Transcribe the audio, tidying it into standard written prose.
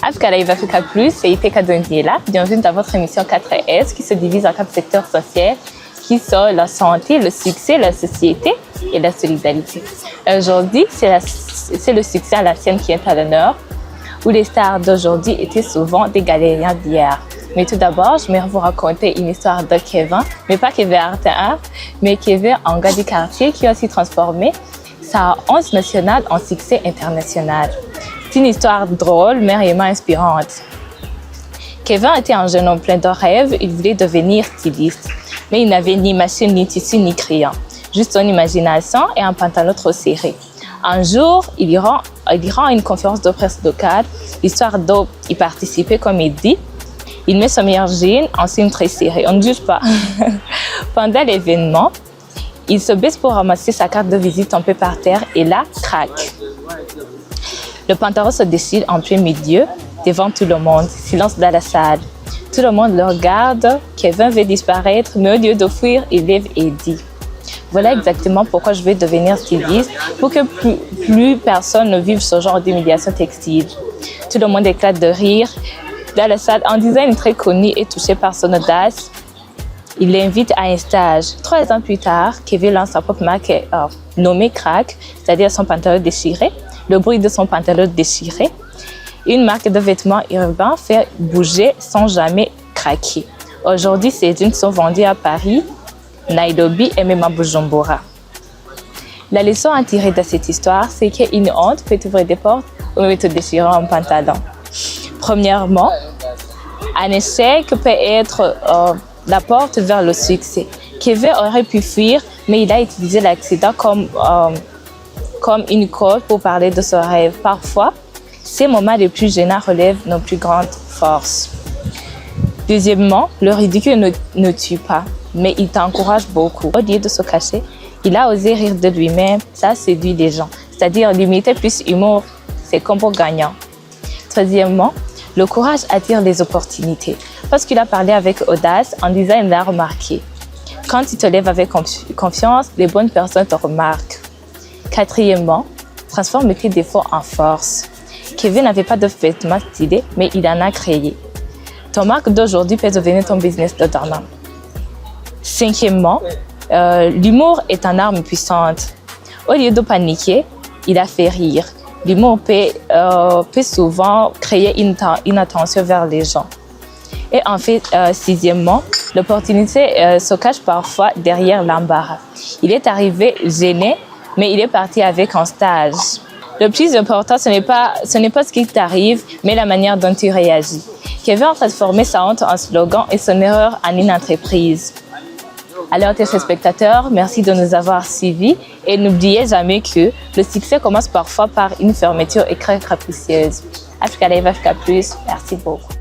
Africa Live Africa Plus, c'est Iteka Dondiela. Bienvenue dans votre émission 4S qui se divise en 4 secteurs essentiels qui sont la santé, le succès, la société et la solidarité. Aujourd'hui, c'est le succès à la scène qui est à l'honneur, où les stars d'aujourd'hui étaient souvent des galériens d'hier. Mais tout d'abord, je vais vous raconter une histoire de Kevin, mais pas Kevin Artin, mais Kevin en gars du quartier qui a aussi transformé sa honte nationale en succès international. C'est une histoire drôle, mais réellement inspirante. Kevin était un jeune homme plein de rêves, il voulait devenir styliste, mais il n'avait ni machine, ni tissu, ni crayon, juste son imagination et un pantalon trop serré. Un jour, il rend une conférence de presse locale, histoire d'y participer comme il dit. Il met son meilleur jean en signe très serré, on ne juge pas. Pendant l'événement, il se baisse pour ramasser sa carte de visite tombée par terre et là, craque. Le pantalon se décide en plein milieu, devant tout le monde. Silence dans la salle. Tout le monde le regarde. Kevin veut disparaître, mais au lieu de fuir, il lève et dit « Voilà exactement pourquoi je vais devenir styliste, pour que plus personne ne vive ce genre d'humiliation textile. » Tout le monde éclate de rire. Dans la salle, un designer très connu est touché par son audace. Il l'invite à un stage. 3 ans plus tard, Kevin lance sa propre marque nommée Crack, c'est-à-dire son pantalon déchiré. Le bruit de son pantalon déchiré. Une marque de vêtements urbains fait bouger sans jamais craquer. Aujourd'hui, ces jeans sont vendus à Paris, Nairobi et même à Bujumbura. La leçon à tirer de cette histoire, c'est qu'une honte peut ouvrir des portes ou même te déchirer un pantalon. Premièrement, un échec peut être la porte vers le succès. Kevin aurait pu fuir, mais il a utilisé l'accident comme une cause pour parler de son rêve. Parfois, ces moments les plus gênants relèvent nos plus grandes forces. Deuxièmement, le ridicule ne tue pas, mais il t'encourage beaucoup. Au lieu de se cacher, il a osé rire de lui-même. Ça séduit les gens. C'est-à-dire, l'humilité plus humour, c'est combo gagnant. Troisièmement, le courage attire les opportunités. Parce qu'il a parlé avec audace, un designer l'a remarqué. Quand tu te lèves avec confiance, les bonnes personnes te remarquent. Quatrièmement, transforme tes défauts en force. Kevin n'avait pas de vêtements stylés, mais il en a créé. Ton marque d'aujourd'hui peut devenir ton business de demain. Cinquièmement, l'humour est une arme puissante. Au lieu de paniquer, il a fait rire. L'humour peut souvent créer une attention vers les gens. Et en fait, sixièmement, l'opportunité se cache parfois derrière l'embarras. Il est arrivé gêné, mais il est parti avec un stage. Le plus important, ce n'est pas ce qui t'arrive, mais la manière dont tu réagis. Kevin a transformé sa honte en slogan et son erreur en une entreprise. Alors, téléspectateurs, merci de nous avoir suivis et n'oubliez jamais que le succès commence parfois par une fermeture et très capricieuse. Africa Live Africa Plus, merci beaucoup.